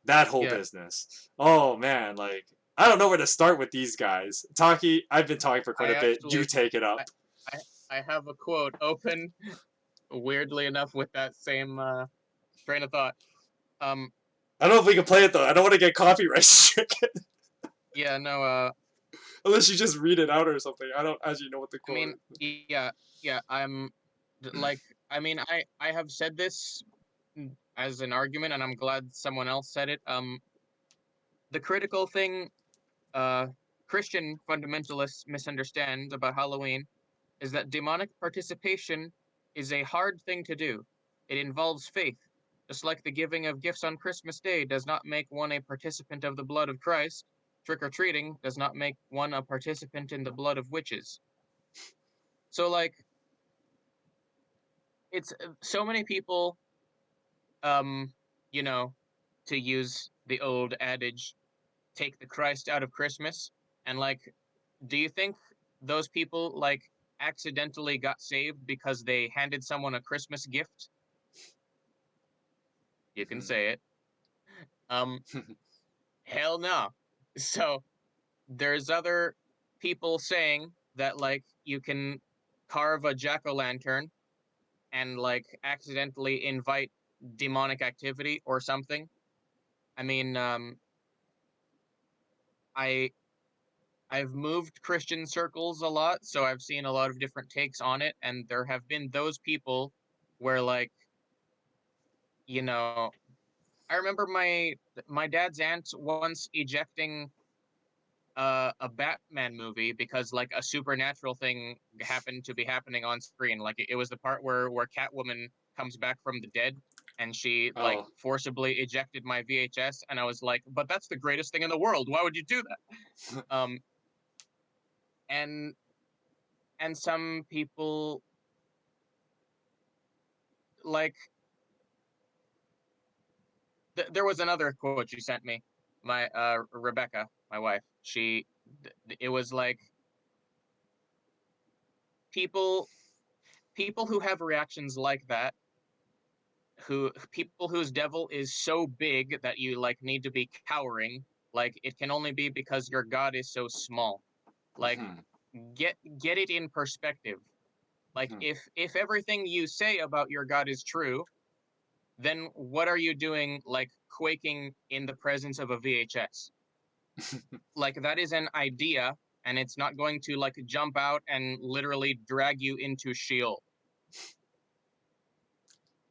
That whole Yeah. business. Oh man, like I don't know where to start with these guys. Taki, I've been talking for quite I a bit. You actually take it I up. I, I have a quote open, weirdly enough, with that same train of thought. Um, I don't know if we can play it though. I don't want to get copyright stricken yeah, no, unless you just read it out or something. I don't actually know what the I quote mean, is. yeah, yeah, like, I mean, I have said this as an argument, and I'm glad someone else said it. The critical thing, uh, Christian fundamentalists misunderstand about Halloween is that demonic participation is a hard thing to do. It involves faith. Just like the giving of gifts on Christmas Day does not make one a participant of the blood of Christ, trick or treating does not make one a participant in the blood of witches. So, like, it's so many people, um, you know, to use the old adage, take the Christ out of Christmas. And, like, do you think those people, like, accidentally got saved because they handed someone a Christmas gift? You can Hmm. say it. Um, hell no. So there's other people saying that, like, you can carve a jack-o'-lantern and, like, accidentally invite demonic activity or something. I mean, I I've moved Christian circles a lot, so I've seen a lot of different takes on it, and there have been those people where, like, you know, I remember my dad's aunt once ejecting a Batman movie because, like, a supernatural thing happened to be happening on screen. Like, it was the part where Catwoman comes back from the dead, and she, like, Oh, forcibly ejected my VHS, and I was like, "But that's the greatest thing in the world. Why would you do that?" And some people, like, there was another quote you sent me. My Rebecca, my wife, it was like, people people who have reactions like that, who people whose devil is so big that you, like, need to be cowering, like, it can only be because your god is so small. Like, hmm, get it in perspective. Like, hmm. if everything you say about your god is true, then what are you doing, like, quaking in the presence of a VHS? Like, that is an idea, and it's not going to, like, jump out and literally drag you into Sheol.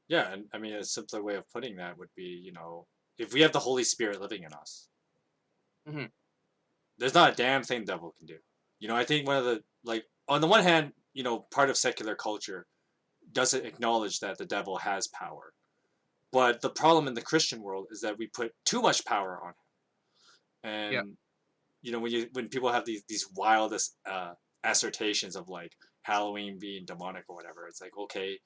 Yeah, and I mean, a simpler way of putting that would be, if we have the Holy Spirit living in us, Hmm. there's not a damn thing the devil can do. I think one of the, like, on the one hand, part of secular culture doesn't acknowledge that the devil has power. But the problem in the Christian world is that we put too much power on him. Yeah. And, when people have these wildest assertions of like Halloween being demonic or whatever, it's like, okay,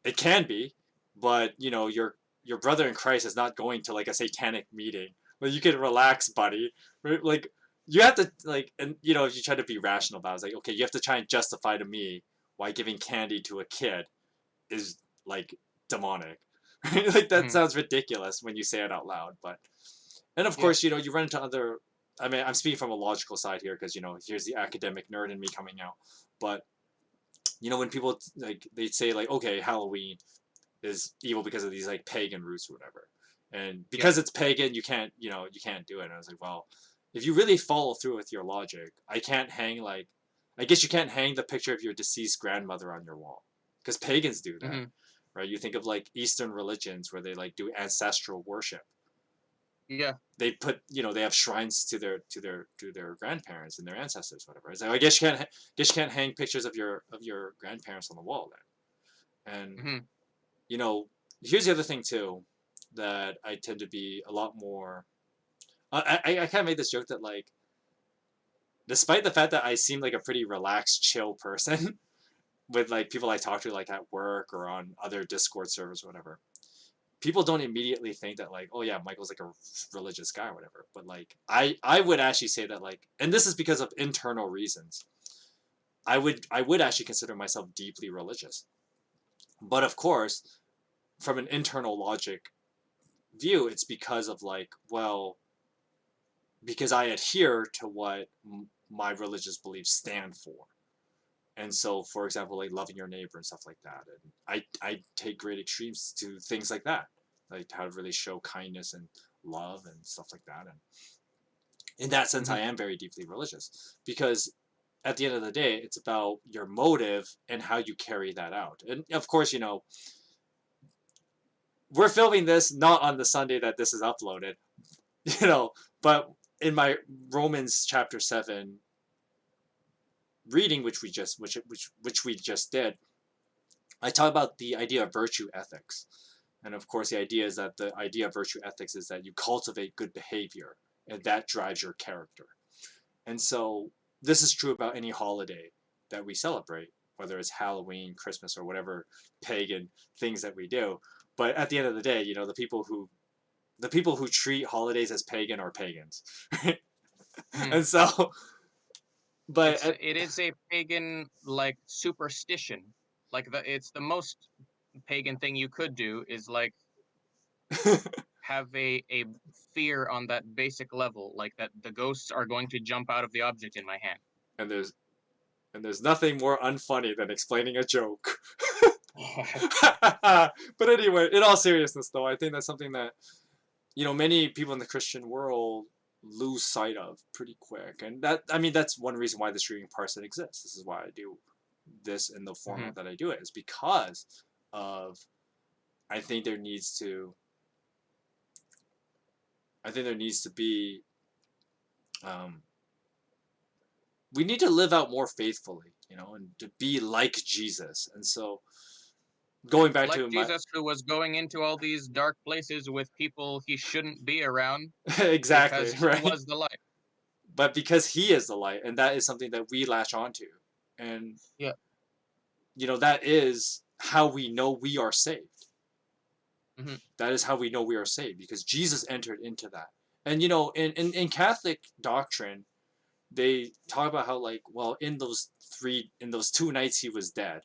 it can be, but your brother in Christ is not going to like a satanic meeting. Well, you can relax, buddy. Right? Like you have to like, and if you try to be rational about it, it's like, okay, you have to try and justify to me why giving candy to a kid is like demonic. Like that Hmm. sounds ridiculous when you say it out loud, but and of Yeah. course you run into other. I mean, I'm speaking from a logical side here because here's the academic nerd in me coming out, but when people like they say like, okay, Halloween is evil because of these like pagan roots or whatever, and Yeah. because it's pagan, you can't do it. And I was like, well, if you really follow through with your logic, I guess you can't hang the picture of your deceased grandmother on your wall because pagans do that, Hmm. right? You think of like Eastern religions where they like do ancestral worship. Yeah. They put, they have shrines to their grandparents and their ancestors, whatever. It's like, I guess you can't hang pictures of your grandparents on the wall then. And Hmm. you know here's the other thing too, that I tend to be a lot more. I kind of made this joke that like, despite the fact that I seem like a pretty relaxed, chill person with like people I talk to like at work or on other Discord servers or whatever, people don't immediately think that like, oh yeah, Michael's like a religious guy or whatever. But like, I would actually say that like, and this is because of internal reasons. I would actually consider myself deeply religious, but of course, from an internal logic view, it's because of like, well, because I adhere to what my religious beliefs stand for. And so, for example, like loving your neighbor and stuff like that, and I take great extremes to things like that, like how to really show kindness and love and stuff like that. And in that sense, Hmm. I am very deeply religious because at the end of the day, it's about your motive and how you carry that out. And of course, we're filming this not on the Sunday that this is uploaded, but in my Romans chapter 7 reading, which we just did, I talk about the idea of virtue ethics. And of course, the idea is that the idea of virtue ethics is that you cultivate good behavior, and that drives your character. And so this is true about any holiday that we celebrate, whether it's Halloween, Christmas, or whatever pagan things that we do. But at the end of the day, the people who treat holidays as pagan are pagans. Hmm. And so, but It is a pagan like superstition. Like it's the most pagan thing you could do is like have a fear on that basic level, like that the ghosts are going to jump out of the object in my hand. and there's nothing more unfunny than explaining a joke. But anyway, in all seriousness, though, I think that's something that many people in the Christian world lose sight of pretty quick, and that's one reason why the streaming Parson exists. This is why I do this in the Hmm. format that I do it, is because of I think there needs to I think there needs to be um, we need to live out more faithfully, and to be like Jesus. And so going back Like to my Jesus, who was going into all these dark places with people he shouldn't be around exactly because he right, was the light. but because He is the light, and that is something that we latch onto, and Yeah. that is how we know we are saved. Hmm. That is how we know we are saved because Jesus entered into that. And in Catholic doctrine, they talk about how like, well, in those 2 nights he was dead,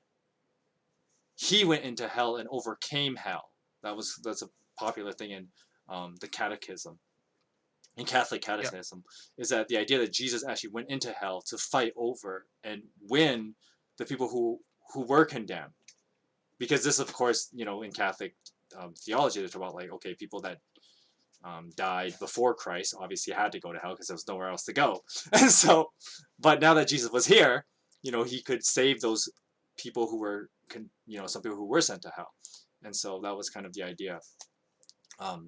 he went into hell and overcame hell. That's a popular thing in the catechism, in Catholic Yeah. catechism, is that the idea that Jesus actually went into hell to fight over and win the people who were condemned. Because this, of course, in Catholic theology, they talk about like, okay, people that died before Christ obviously had to go to hell because there was nowhere else to go. And so, but now that Jesus was here, he could save those people who were, some people who were sent to hell. And so that was kind of the idea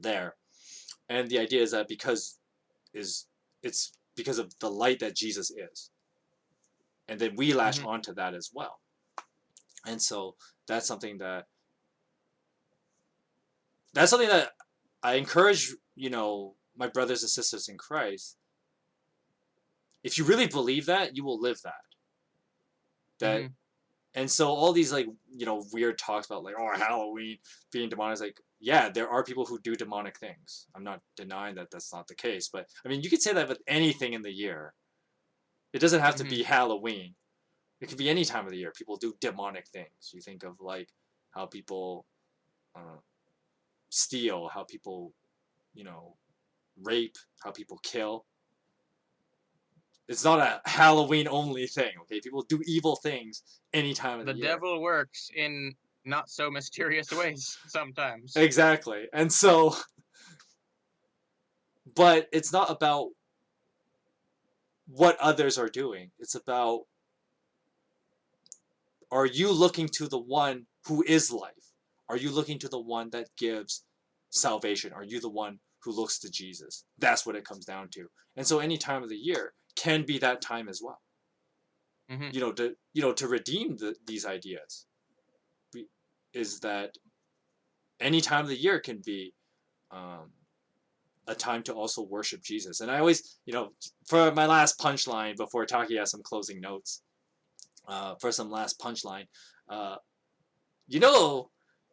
there. And the idea is that is it's because of the light that Jesus is, and then we latch Hmm. onto that as well. And so that's something that that's something that I encourage my brothers and sisters in Christ. If you really believe that, you will live that. Hmm. And so all these like weird talks about like, oh, Halloween being demonic is like, yeah, there are people who do demonic things. I'm not denying that that's not the case, but I mean you could say that with anything in the year. It doesn't have to Hmm. be Halloween. It could be any time of the year. People do demonic things. You think of like how people uh, steal, how people you know rape, how people kill. It's not a Halloween only thing. Okay, people do evil things any time of the The year. devil works in not so mysterious ways sometimes. Exactly. And so, but it's not about what others are doing. It's about, are you looking to the one who is life? Are you looking to the one that gives salvation? Are you the one who looks to Jesus? That's what it comes down to. And so any time of the year can be that time as well. Hmm. To redeem these ideas is that any time of the year can be um, a time to also worship Jesus. And I always, for my last punchline before Taki has some closing notes, for some last punchline, uh, you know,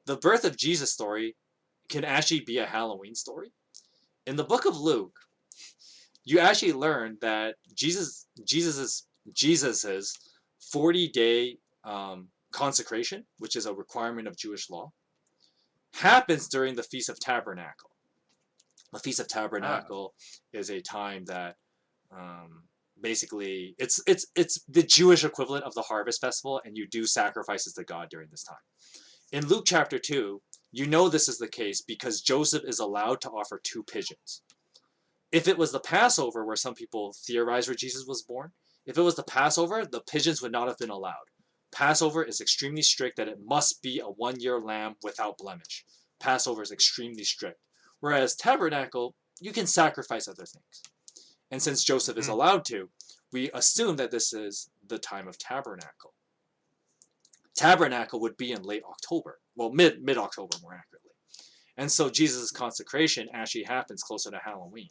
the birth of Jesus story can actually be a Halloween story. In the book of Luke, you actually learn that Jesus's 40-day consecration, which is a requirement of Jewish law, happens during the Feast of Tabernacle. The Feast of Ah. Tabernacle is a time that basically it's the Jewish equivalent of the harvest festival, and you do sacrifices to God during this time. In Luke chapter 2, you know this is the case because Joseph is allowed to offer 2 pigeons. If it was the Passover, where some people theorize where Jesus was born, if it was the Passover, the pigeons would not have been allowed. Passover is extremely strict that it must be a 1 year lamb without blemish. Passover is extremely strict. Whereas tabernacle, you can sacrifice other things. And since Joseph is Mm-hmm. allowed to, we assume that this is the time of tabernacle. Tabernacle would be in late October. Well, mid October, more accurately. And so Jesus' consecration actually happens closer to Halloween,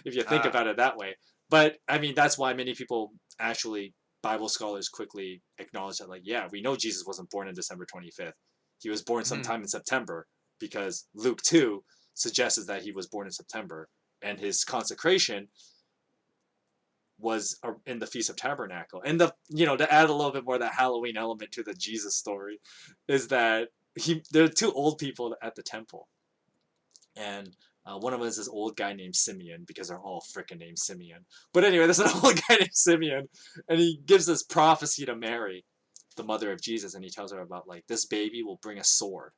if you think Ah. about it that way. But I mean, that's why many people actually, Bible scholars quickly acknowledge that, like, yeah, we know Jesus wasn't born on December 25th. He was born Mm-hmm. sometime in September because Luke 2 suggests that he was born in September, and his consecration was in the Feast of Tabernacle. And to add a little bit more of that Halloween element to the Jesus story, is that there are 2 old people at the temple, and one of them is this old guy named Simeon, because they're all freaking named Simeon. But anyway, there's an old guy named Simeon, and he gives this prophecy to Mary, the mother of Jesus, and he tells her about, like, this baby will bring a sword.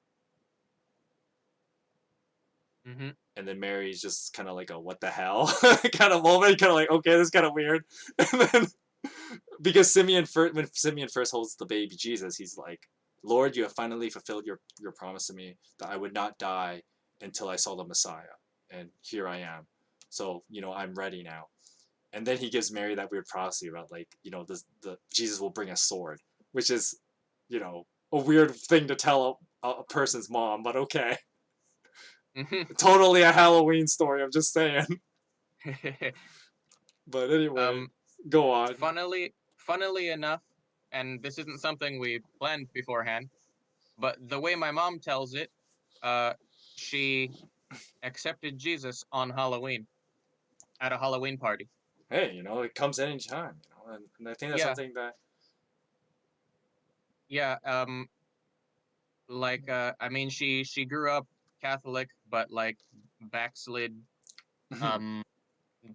Mm-hmm. And then Mary's just kind of like a what the hell kind of moment, kind of like, okay, this is kind of weird. And then because when Simeon first holds the baby Jesus, he's like, Lord, you have finally fulfilled your promise to me that I would not die until I saw the Messiah, and here I am. So I'm ready now. And then he gives Mary that weird prophecy about, like, the Jesus will bring a sword, which is a weird thing to tell a person's mom, but okay. Mm-hmm. Totally a Halloween story, I'm just saying. But anyway, um. go on. Funnily enough, and this isn't something we planned beforehand, but the way my mom tells it, uh, she accepted Jesus on Halloween at a Halloween party. Hey, it comes any time, and I think that's Yeah, something that. yeah. I mean, she grew up Catholic, but like backslid um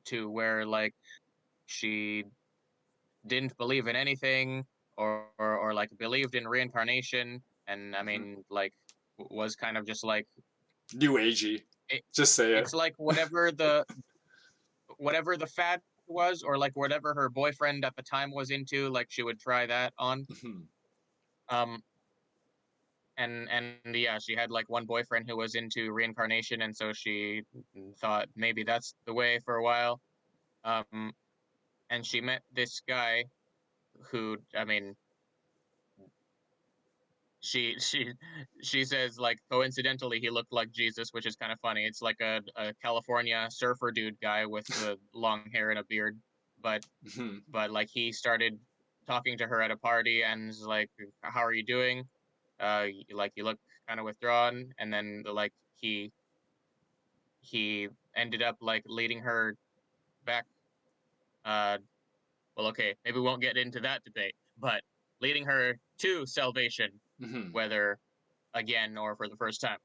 to where like she didn't believe in anything or like believed in reincarnation, and I mean like was kind of just like New agey. it, Just say it. it's like whatever the fad was, or like whatever her boyfriend at the time was into, like she would try that on. um and yeah, she had like one boyfriend who was into reincarnation, and so she thought maybe that's the way for a while. um and she met this guy who, I mean, she she says like coincidentally he looked like Jesus, which is kind of funny. It's like a California surfer dude guy with the long hair and a beard, but like he started talking to her at a party and was like, how are you doing? Like you look kind of withdrawn. And then like he ended up like leading her back. uh well, okay, maybe we won't get into that debate, but leading her to salvation, whether again or for the first time.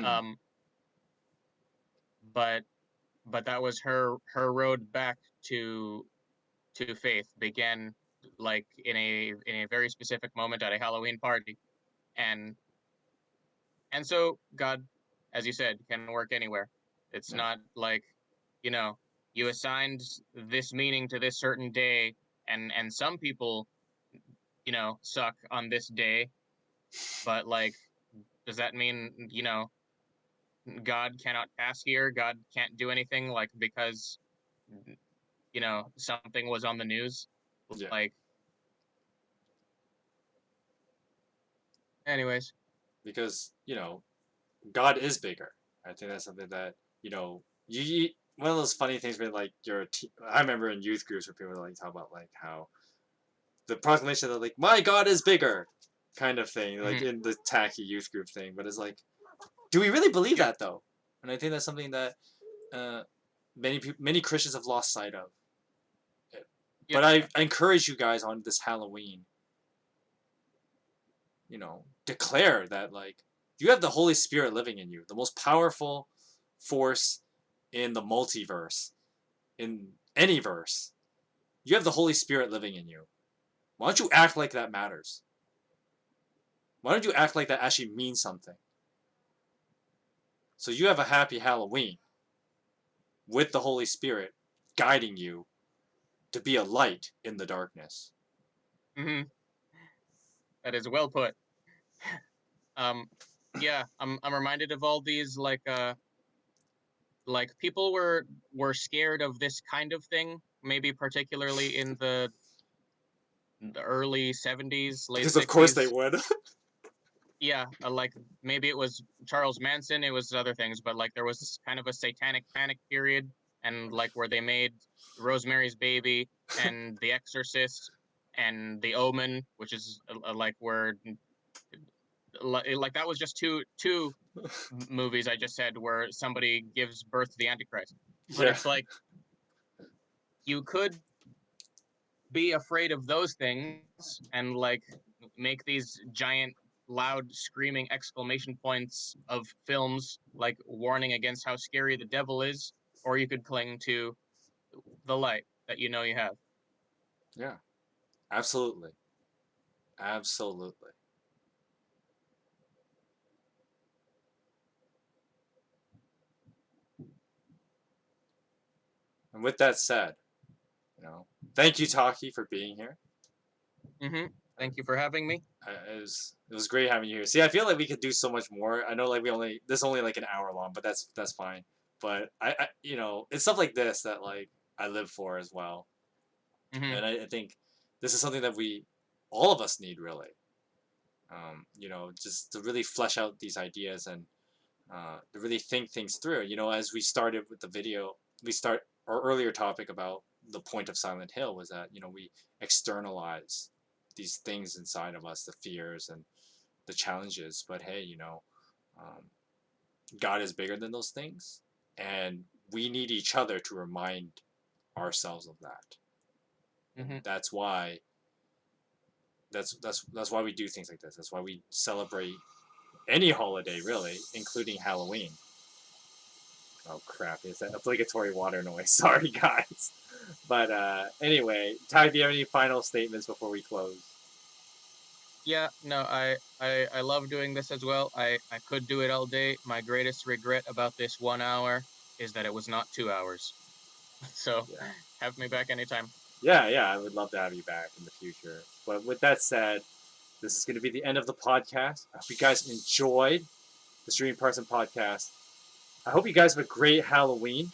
um but that was her road back to faith began like in a very specific moment at a Halloween party. and so God, as you said, can work anywhere. It's Yeah. not like, you know, you assigned this meaning to this certain day, and some people, suck on this day, but like, does that mean, God cannot pass here? God can't do anything, like, because something was on the news? Yeah. Like, anyways. Because God is bigger. I think that's something that one of those funny things where like I remember in youth groups where people would like talk about like how the proclamation of like my God is bigger kind of thing, like Hmm. in the Taki youth group thing. But it's like, do we really believe Yeah. that though? And I think that's something that uh, many Christians have lost sight of. Yeah. But I encourage you guys on this Halloween, declare that like you have the Holy Spirit living in you, the most powerful force in the multiverse, in any verse. You have the Holy Spirit living in you. Why don't you act like that matters? Why don't you act like that actually means something? So you have a happy Halloween with the Holy Spirit guiding you to be a light in the darkness. Hmm. That is well put. Um, yeah, I'm reminded of all these like people were scared of this kind of thing, maybe particularly in the early 70s, late Because of course they 60s. would. Yeah, like maybe it was Charles Manson, it was other things, but like there was this kind of a satanic panic period, and like where they made Rosemary's Baby and The Exorcist and The Omen, which is like where like that was just two movies I just said where somebody gives birth to the Antichrist. But Yeah. it's like you could be afraid of those things and like make these giant loud screaming exclamation points of films like warning against how scary the devil is, or you could cling to the light that you know you have. Yeah. Absolutely. Absolutely. And with that said, thank you, Taki, for being here. Hmm. Uh, Thank you for having me. it was great having you here. See, I feel like we could do so much more. I know like this only like an hour long, but that's fine. But it's stuff like this that like I live for as well, Hmm. and I think this is something that all of us need really. Just to really flesh out these ideas and to really think things through. As we started with the video, our earlier topic about the point of Silent Hill was that we externalize these things inside of us, the fears and the challenges. But hey, um, God is bigger than those things, and we need each other to remind ourselves of that. And Hmm. that's why we do things like this. That's why we celebrate any holiday really, including Halloween. Oh crap! It's an obligatory water noise. Sorry, guys. But anyway, Ty, do you have any final statements before we close? Yeah, no, I love doing this as well. I could do it all day. My greatest regret about this 1 hour is that it was not 2 hours. So Yeah, have me back anytime. yeah. I would love to have you back in the future. But with that said, this is going to be the end of the podcast. I hope you guys enjoyed the Streaming Parson podcast. I hope you guys have a great Halloween.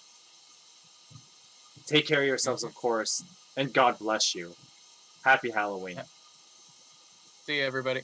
Take care of yourselves, Hmm. of course, and God bless you. Happy Halloween. Yeah. See you, everybody.